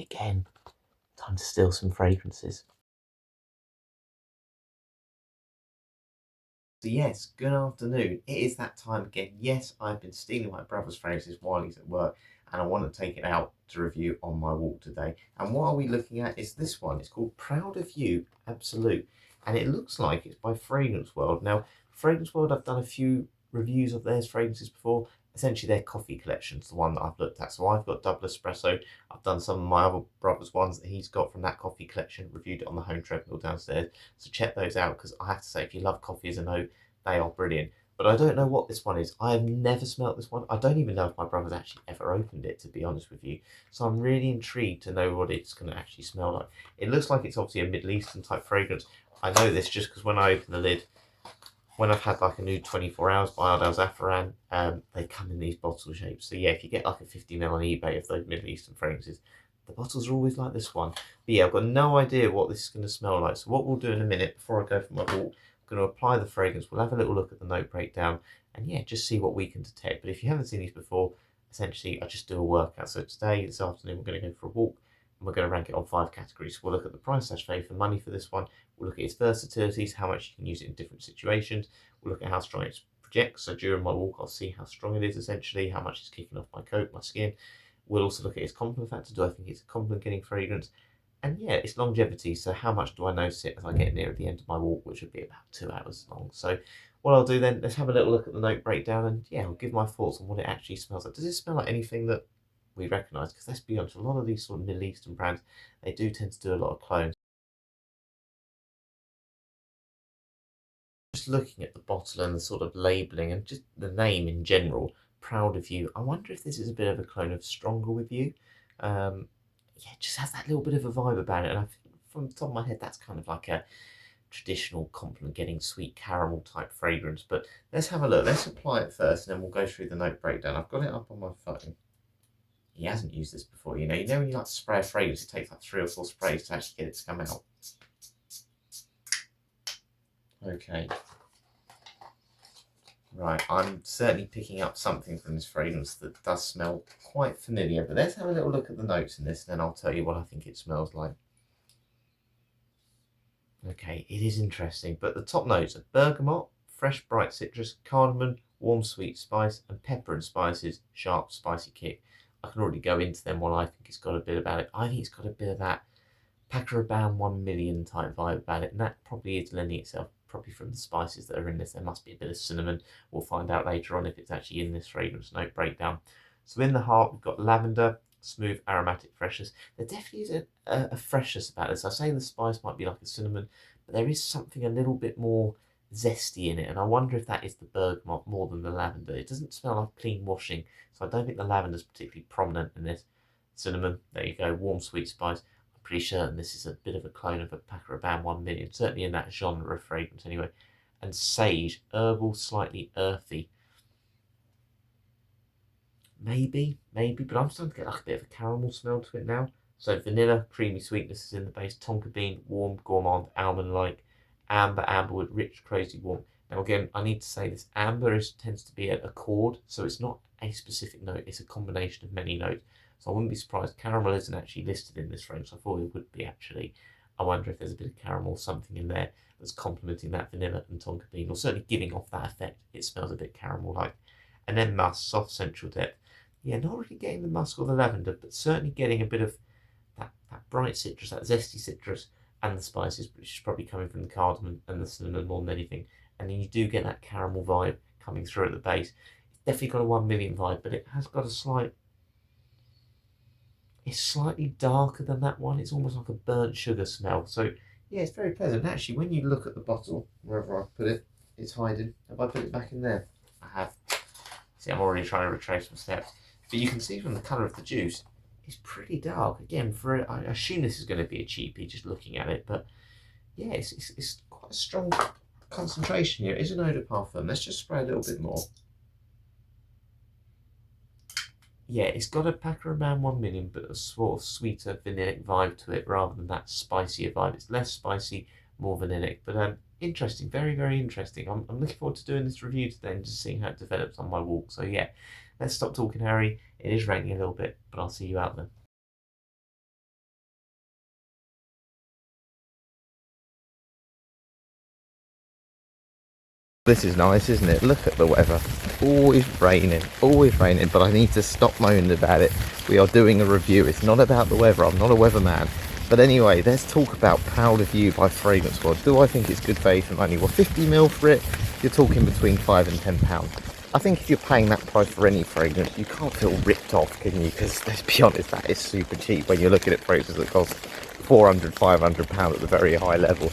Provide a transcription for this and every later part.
again. Time to steal some fragrances. So yes, good afternoon. It is that time again. Yes, I've been stealing my brother's fragrances while he's at work, and I want to take it out to review on my walk today. And what are we looking at is this one. It's called Proud of You Absolute, and it looks like it's by Fragrance World. Now, Fragrance World, I've done a few reviews of theirs fragrances before. Essentially, their coffee collection's the one that I've looked at. So I've got double espresso. I've done some of my other brother's ones that he's got from that coffee collection, reviewed it on the home treadmill downstairs. So check those out, because I have to say, if you love coffee as a note, they are brilliant. But I don't know what this one is. I have never smelt this one. I don't even know if my brother's actually ever opened it, to be honest with you. So I'm really intrigued to know what it's going to actually smell like. It looks like it's obviously a Middle Eastern type fragrance. I know this just because when I open the lid, when I've had like a new 24 hours by Ardell Zafran, they come in these bottle shapes. So yeah, if you get like a 50ml on eBay of those Middle Eastern fragrances, the bottles are always like this one. But yeah, I've got no idea what this is going to smell like. So what we'll do in a minute, before I go for my walk, I'm going to apply the fragrance. We'll have a little look at the note breakdown, and yeah, just see what we can detect. But if you haven't seen these before, essentially I just do a workout. So today, this afternoon, we're going to go for a walk, and we're going to rank it on 5 categories. We'll look at the price/value for money for this one. We'll look at its versatilities, how much you can use it in different situations. We'll look at how strong it projects. So during my walk, I'll see how strong it is, essentially, how much it's kicking off my coat, my skin. We'll also look at its compliment factor. Do I think it's a compliment getting fragrance? And yeah, its longevity. So how much do I notice it as I get near the end of my walk, which would be about 2 hours long. So what I'll do then, let's have a little look at the note breakdown, and yeah, I'll give my thoughts on what it actually smells like. Does it smell like anything that we recognise? Because let's be honest, a lot of these sort of Middle Eastern brands, they do tend to do a lot of clones. Just looking at the bottle and the sort of labelling and just the name in general, Proud of You, I wonder if this is a bit of a clone of Stronger with You. Yeah, it just has that little bit of a vibe about it. And I think from the top of my head, that's kind of like a traditional compliment getting sweet caramel type fragrance. But let's have a look. Let's apply it first, and then we'll go through the note breakdown. I've got it up on my phone. He hasn't used this before. You know when you like to spray a fragrance, it takes like 3 or 4 sprays to actually get it to come out. Okay. Right, I'm certainly picking up something from this fragrance that does smell quite familiar, but let's have a little look at the notes in this, and then I'll tell you what I think it smells like. Okay, it is interesting, but the top notes are bergamot, fresh bright citrus, cardamom, warm sweet spice, and pepper and spices, sharp spicy kick. I can already go into them while I think it's got a bit about it. I think it's got a bit of that Packer Rabanne 1 million type vibe about it, and that probably is lending itself probably from the spices that are in this. There must be a bit of cinnamon. We'll find out later on if it's actually in this fragrance note breakdown. So in the heart, we've got lavender, smooth aromatic freshness. There definitely is a freshness about this. I say the spice might be like a cinnamon, but there is something a little bit more zesty in it, and I wonder if that is the bergamot more than the lavender. It doesn't smell like clean washing, so I don't think the lavender is particularly prominent in this. Cinnamon, there you go, warm sweet spice. Pretty certain this is a bit of a clone of a Packer Rabanne 1 million, certainly in that genre of fragrance anyway. And sage, herbal, slightly earthy. Maybe, but I'm starting to get like a bit of a caramel smell to it now. So vanilla, creamy sweetness is in the base. Tonka bean, warm, gourmand, almond-like. Amber, amberwood, rich, crazy, warm. Now again, I need to say this. Amber tends to be a chord, so it's not a specific note. It's a combination of many notes. So I wouldn't be surprised. Caramel isn't actually listed in this range. So I thought it would be actually. I wonder if there's a bit of caramel, something in there that's complementing that vanilla and tonka bean, or certainly giving off that effect. It smells a bit caramel-like. And then musk, soft central depth. Yeah, not really getting the musk or the lavender, but certainly getting a bit of that bright citrus, that zesty citrus, and the spices, which is probably coming from the cardamom and the cinnamon more than anything. And then you do get that caramel vibe coming through at the base. It's definitely got a 1 million vibe, but it has got a slight. It's slightly darker than that one. It's almost like a burnt sugar smell. So yeah, it's very pleasant. Actually, when you look at the bottle, wherever I put it, it's hiding. Have I put it back in there? I have. See, I'm already trying to retrace my steps. But you can see from the colour of the juice, it's pretty dark. Again, I assume this is going to be a cheapie just looking at it, but yeah, it's quite a strong concentration here. It is an eau de parfum. Let's just spray a little bit more. Yeah, it's got a Packer Rabanne 1 million, but a sort of sweeter vanillic vibe to it rather than that spicier vibe. It's less spicy, more vanillic. But interesting, very, very interesting. I'm looking forward to doing this review today and just seeing how it develops on my walk. So yeah, let's stop talking, Harry. It is raining a little bit, but I'll see you out there. This is nice, isn't it? Look at the weather. Always raining, but I need to stop moaning about it. We are doing a review. It's not about the weather. I'm not a weatherman. But anyway, let's talk about Proud of You by Fragrance World. Do I think it's good value for money? Well, 50ml for it, you're talking between £5 and £10. I think if you're paying that price for any fragrance, you can't feel ripped off, can you? Because let's be honest, that is super cheap when you're looking at fragrances that cost £400, £500 at the very high level.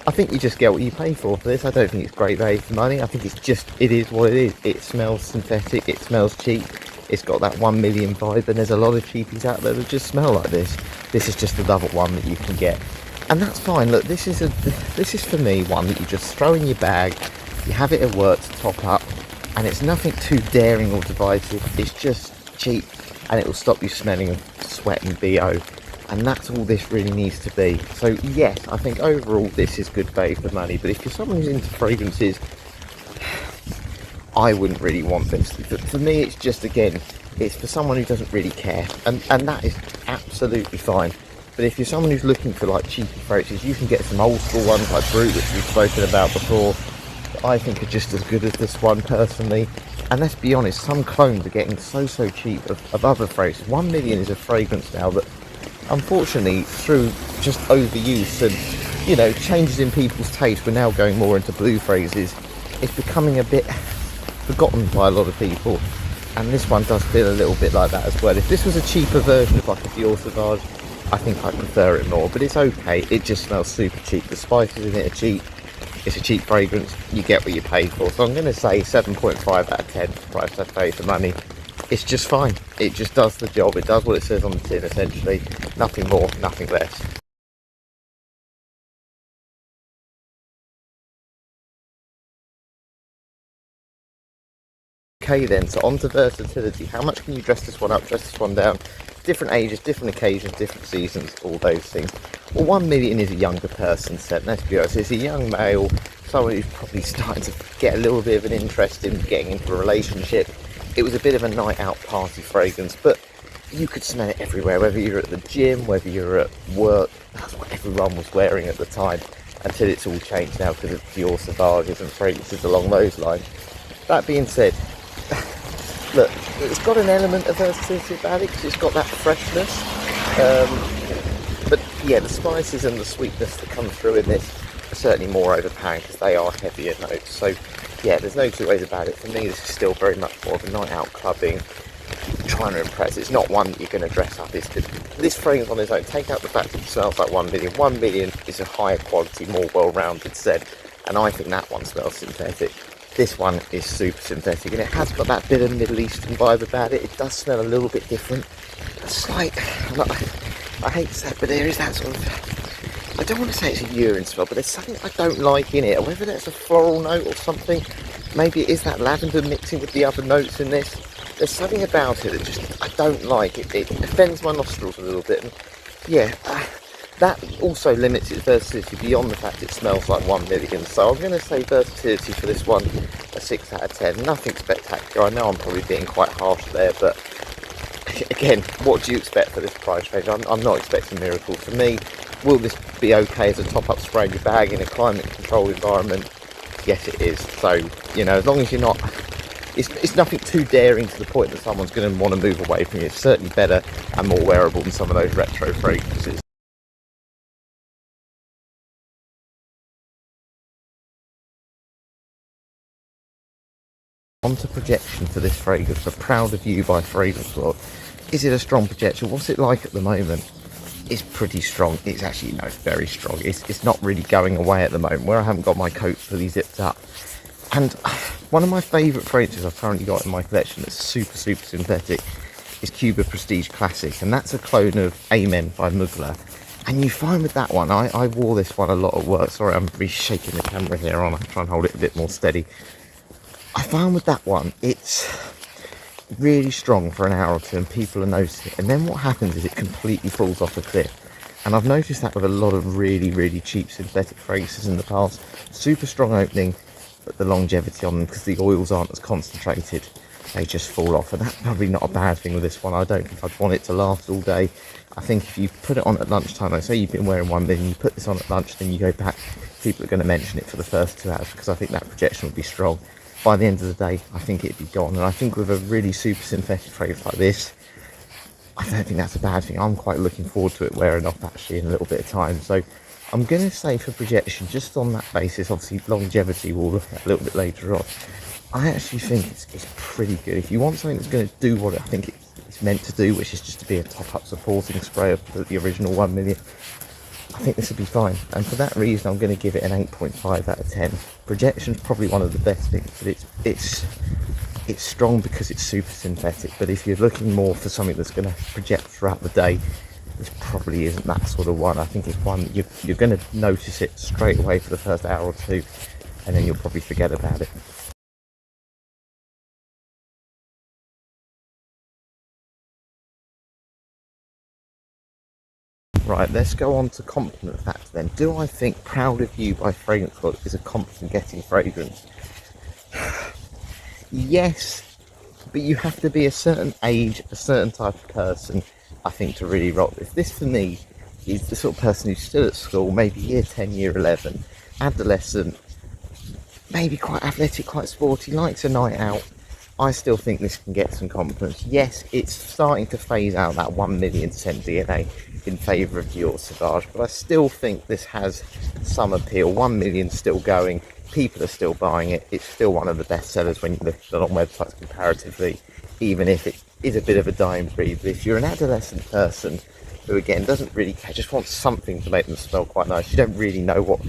I think you just get what you pay for this. I don't think it's great value for money. I think it is what it is. It smells synthetic, it smells cheap. It's got that 1 million vibe, and there's a lot of cheapies out there that just smell like this. This is just another one that you can get. And that's fine. Look, this is for me one that you just throw in your bag, you have it at work to top up, and it's nothing too daring or divisive. It's just cheap, and it will stop you smelling of sweat and BO. And that's all this really needs to be. So yes, I think overall this is good value for money. But if you're someone who's into fragrances, I wouldn't really want this. For me, it's just, again, it's for someone who doesn't really care, and that is absolutely fine. But if you're someone who's looking for like cheapy fragrances, you can get some old school ones like Brut, which we've spoken about before, that I think are just as good as this one personally. And let's be honest, some clones are getting so cheap of other fragrances. 1 million is a fragrance now that, unfortunately, through just overuse and, you know, changes in people's taste, we're now going more into blue fragrances. It's becoming a bit forgotten by a lot of people, and this one does feel a little bit like that as well. If this was a cheaper version of like a Dior Sauvage, I think I'd prefer it more, but it's okay. It just smells super cheap. The spices in it are cheap. It's a cheap fragrance. You get what you pay for. So I'm going to say 7.5 out of 10 price I pay for money. It's just fine. It just does the job. It does what it says on the tin, essentially. Nothing more, nothing less. Okay then, so on to versatility. How much can you dress this one up, dress this one down? Different ages, different occasions, different seasons, all those things. Well, 1 million is a younger person set, let's be honest. It's a young male, someone who's probably starting to get a little bit of an interest in getting into a relationship. It was a bit of a night out party fragrance, but you could smell it everywhere, whether you're at the gym, whether you're at work. That's what everyone was wearing at the time, until it's all changed now because of Dior Sauvages and fragrances along those lines. That being said, look, it's got an element of versatility about it because it's got that freshness. But yeah, the spices and the sweetness that come through in this are certainly more overpowering because they are heavier notes. So yeah, there's no two ways about it. For me, this is still very much more of a night out clubbing, trying to impress. It's not one that you're going to dress up. It's good. This fragrance on its own, take out the fact that it smells like 1 million. 1 million is a higher quality, more well-rounded scent, and I think that one smells synthetic. This one is super synthetic, and it has got that bit of Middle Eastern vibe about it. It does smell a little bit different. A slight, I hate to say it, but there is that sort of, I don't want to say it's a urine smell, but there's something I don't like in it. Whether that's a floral note or something, maybe it is that lavender mixing with the other notes in this. There's something about it that just, I don't like. It offends my nostrils a little bit, and yeah, that also limits its versatility beyond the fact it smells like 1 million. So I'm going to say versatility for this one a 6 out of 10. Nothing spectacular. I know I'm probably being quite harsh there, but again, what do you expect for this price range? I'm not expecting miracles. For me, will this be okay as a top-up spray in your bag in a climate-controlled environment? Yes, it is. So, you know, as long as you're not... It's nothing too daring to the point that someone's going to want to move away from you. It's certainly better and more wearable than some of those retro fragrances. On to projection for this fragrance, for Proud of You by Fragrance World. Is it a strong projection? What's it like at the moment? It's pretty strong. It's actually, no, it's very strong. It's not really going away at the moment, where I haven't got my coat fully zipped up. And one of my favourite fragrances I've currently got in my collection that's super synthetic is Cuba Prestige Classic, and that's a clone of Amen by Mugler. And you find with that one, I wore this one a lot at work. Sorry, I'm really shaking the camera here on. I'm trying to hold it a bit more steady. I found with that one, it's really strong for an hour or two and people are noticing it. And then what happens is it completely falls off a cliff. And I've noticed that with a lot of really cheap synthetic fragrances in the past. Super strong opening, but the longevity on them, because the oils aren't as concentrated, they just fall off, and that's probably not a bad thing with this one. I don't think I'd want it to last all day. I think if you put it on at lunchtime, like say you've been wearing one, then you put this on at lunch, then you go back, people are going to mention it for the first 2 hours, because I think that projection would be strong. By the end of the day, I think it'd be gone. And I think with a really super synthetic fragrance like this, I don't think that's a bad thing. I'm quite looking forward to it wearing off actually in a little bit of time. So I'm going to say for projection, just on that basis, obviously longevity we'll look at a little bit later on, I actually think it's pretty good. If you want something that's going to do what I think it's meant to do, which is just to be a top-up supporting spray of the original 1 million, I think this would be fine. And for that reason, I'm going to give it an 8.5 out of 10. Projection's probably one of the best things, but it's strong because it's super synthetic. But if you're looking more for something that's going to project throughout the day, this probably isn't that sort of one. I think it's one that you're going to notice it straight away for the first hour or two, and then you'll probably forget about it. Right, let's go on to compliment factor then. Do I think Proud of You by Fragrance God is a compliment getting fragrance? Yes, but you have to be a certain age, a certain type of person, I think, to really rock this. This for me is the sort of person who's still at school, maybe year 10, year 11, adolescent, maybe quite athletic, quite sporty, likes a night out. I still think this can get some compliments. Yes, it's starting to phase out that 1 million scent DNA in favour of Dior Sauvage, but I still think this has some appeal. 1 million still going, people are still buying it. It's still one of the best sellers when you look at it on websites comparatively, even if it is a bit of a dying breed. But if you're an adolescent person who again doesn't really care, just wants something to make them smell quite nice, you don't really know what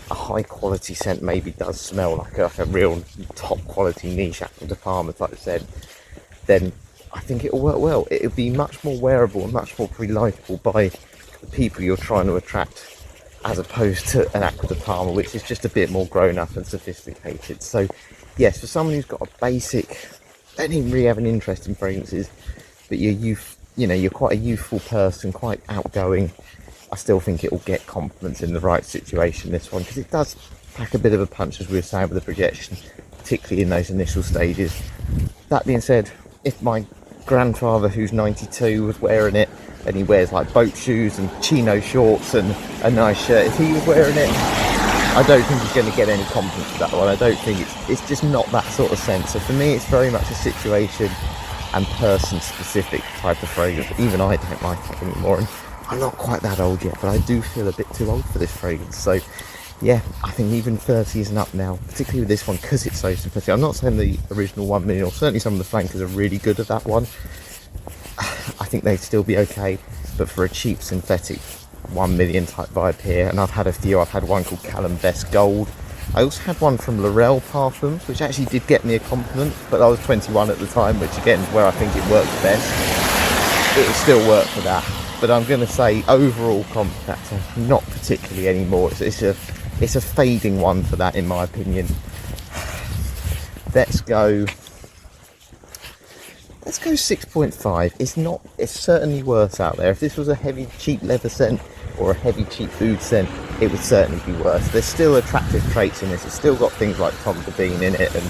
a high quality scent maybe does smell like a real top quality niche Acqua di Parma type scent, then I think it'll work well. It'll be much more wearable and much more relatable by the people you're trying to attract, as opposed to an Acqua di Parma, which is just a bit more grown up and sophisticated. So yes, for someone who's got a basic, don't even really have an interest in fragrances, but you're quite a youthful person, quite outgoing, I still think it will get compliments in the right situation, this one, because it does pack a bit of a punch, as we were saying, with the projection, particularly in those initial stages. That being said, if my grandfather, who's 92, was wearing it, and he wears like boat shoes and chino shorts and a nice shirt, if he was wearing it, I don't think he's going to get any compliments for that one. I don't think it's just not that sort of scent. So for me, it's very much a situation and person specific type of fragrance. Even I don't like it anymore, and I'm not quite that old yet, but I do feel a bit too old for this fragrance. So yeah, I think even 30 isn't up now, particularly with this one, because it's so synthetic. I'm not saying the original 1 million, or certainly some of the flankers are really good at that one. I think they'd still be okay, but for a cheap synthetic 1 million type vibe here, and I've had a few. I've had one called Callum Best Gold. I also had one from L'Oreal Parfums, which actually did get me a compliment, but I was 21 at the time, which again is where I think it works best. It'll still work for that, but I'm going to say overall compliment factor, not particularly anymore. It's a fading one for that, in my opinion. Let's go 6.5. It's certainly worse out there. If this was a heavy cheap leather scent or a heavy cheap food scent, it would certainly be worse. There's still attractive traits in this. It's still got things like Tom the Bean in it, and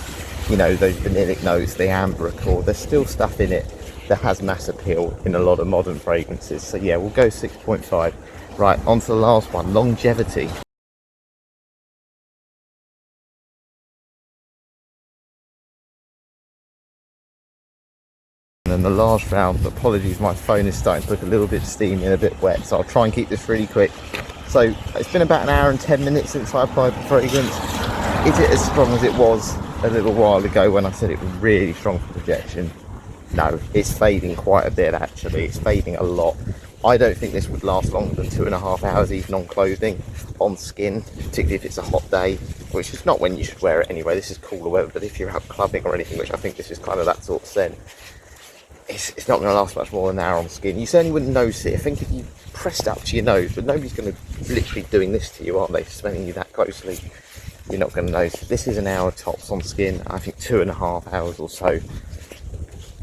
those vanillic notes, the amber accord. There's still stuff in it that has mass appeal in a lot of modern fragrances. So yeah, we'll go 6.5. Right, on to the last one, longevity. And then the last round, apologies, my phone is starting to look a little bit steamy and a bit wet, so I'll try and keep this really quick. So it's been about an hour and 10 minutes since I applied the fragrance. Is it as strong as it was a little while ago when I said it was really strong for projection? No, it's fading quite a bit actually. It's fading a lot. I don't think this would last longer than 2.5 hours, even on clothing, on skin, particularly if it's a hot day, which is not when you should wear it anyway. This is cooler weather, but if you're out clubbing or anything, which I think this is kind of that sort of scent, it's not going to last much more than an hour on skin. You certainly wouldn't notice it. I think if you pressed up to your nose, but nobody's going to literally doing this to you, aren't they, smelling you that closely? You're not going to notice. This is an hour tops on skin. I think 2.5 hours or so,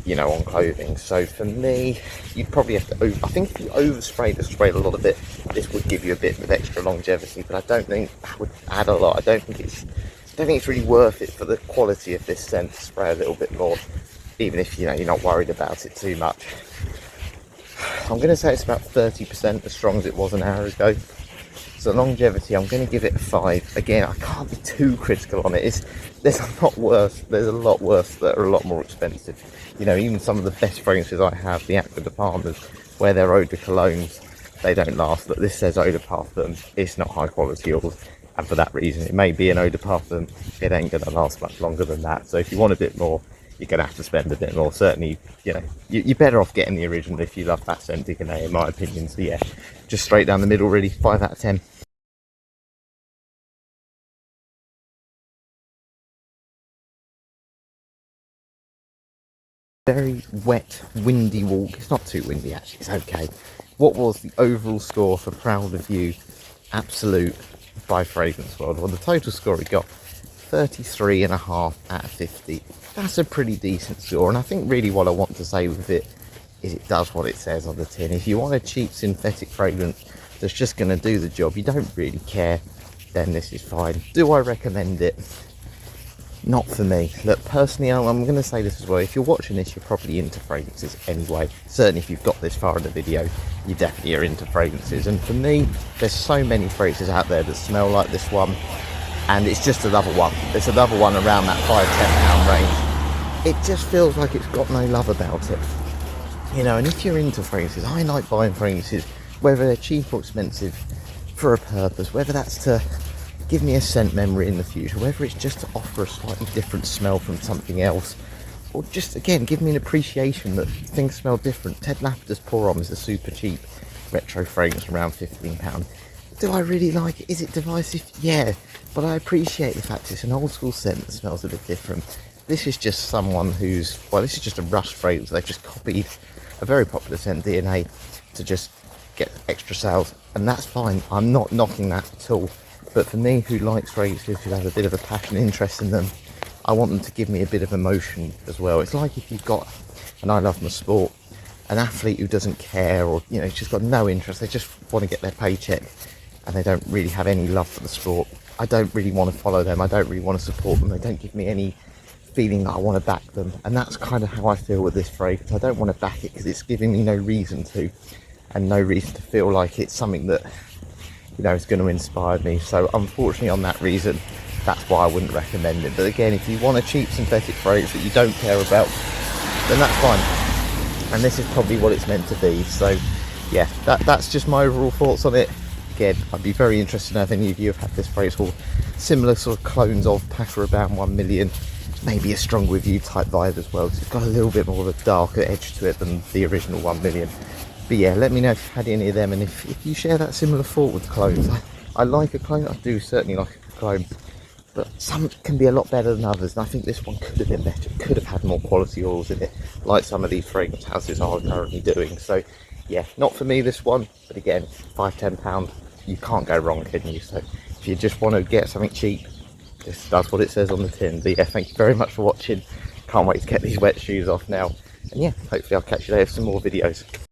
on clothing. So for me, you'd probably have to I think if you overspray a lot of it, this would give you a bit of extra longevity, but I don't think that would add a lot. I don't think it's really worth it for the quality of this scent to spray a little bit more. even if you're not worried about it too much. I'm going to say it's about 30% as strong as it was an hour ago. So longevity, I'm going to give it a 5. Again, I can't be too critical on it. There's a lot worse. There's a lot worse that are a lot more expensive. Even some of the best fragrances I have, the Aqua de Palmas, where they're eau de colognes, they don't last. But this says eau de parfum. It's not high quality oils, and for that reason, it may be an eau de parfum. It ain't going to last much longer than that. So if you want a bit more, you're going to have to spend a bit more. Certainly, you're better off getting the original if you love that scent, in my opinion. So yeah, just straight down the middle, really, 5 out of 10. Very wet, windy walk. It's not too windy actually, it's okay. What was the overall score for Proud of You Absolute by Fragrance World? Well, the total score we got 33.5 out of 50. That's a pretty decent score, and I think really what I want to say with it is it does what it says on the tin. If you want a cheap synthetic fragrance that's just going to do the job, you don't really care, then this is fine. Do I recommend it? Not for me. Look, personally, I'm going to say this as well. If you're watching this, you're probably into fragrances anyway. Certainly if you've got this far in the video, you definitely are into fragrances. And for me, there's so many fragrances out there that smell like this one, and it's just another one. It's another one around that £5–10 range. It just feels like it's got no love about it. And if you're into fragrances, I like buying fragrances, whether they're cheap or expensive, for a purpose, whether that's to give me a scent memory in the future, whether it's just to offer a slightly different smell from something else, or just again give me an appreciation that things smell different. Ted Lapida's Pour Homme is a super cheap retro fragrance around £15. Do I really like it? Is it divisive? Yeah, but I appreciate the fact it's an old school scent that smells a bit different. This is just someone this is just a rush fragrance. They've just copied a very popular scent, DNA, to just get extra sales, and that's fine. I'm not knocking that at all. But for me, who likes fragrances, who has a bit of a passion, interest in them, I want them to give me a bit of emotion as well. It's like if you've got, and I love my sport, an athlete who doesn't care, or just got no interest. They just want to get their paycheck, and they don't really have any love for the sport. I don't really want to follow them. I don't really want to support them. They don't give me any feeling that I want to back them, and that's kind of how I feel with this fragrance. I don't want to back it because it's giving me no reason to, and no reason to feel like it's something that is going to inspire me. So unfortunately, on that reason, that's why I wouldn't recommend it. But again, if you want a cheap synthetic fragrance that you don't care about, then that's fine, and this is probably what it's meant to be. So yeah, that's just my overall thoughts on it. Again, I'd be very interested to know if any of you have had this fragrance, or similar sort of clones of Pack Rabanne 1 million, maybe a strong review type vibe as well, because it's got a little bit more of a darker edge to it than the original 1 million. But yeah, let me know if you've had any of them, and if you share that similar thought with clones. I like a clone, I do certainly like a clone, but some can be a lot better than others, and I think this one could have been better. It could have had more quality oils in it, like some of these fragrance houses are currently doing. So yeah, not for me this one, but again, £5–10, you can't go wrong, can you? So if you just want to get something cheap, this does what it says on the tin. But yeah, thank you very much for watching. Can't wait to get these wet shoes off now, and yeah, hopefully I'll catch you later with some more videos.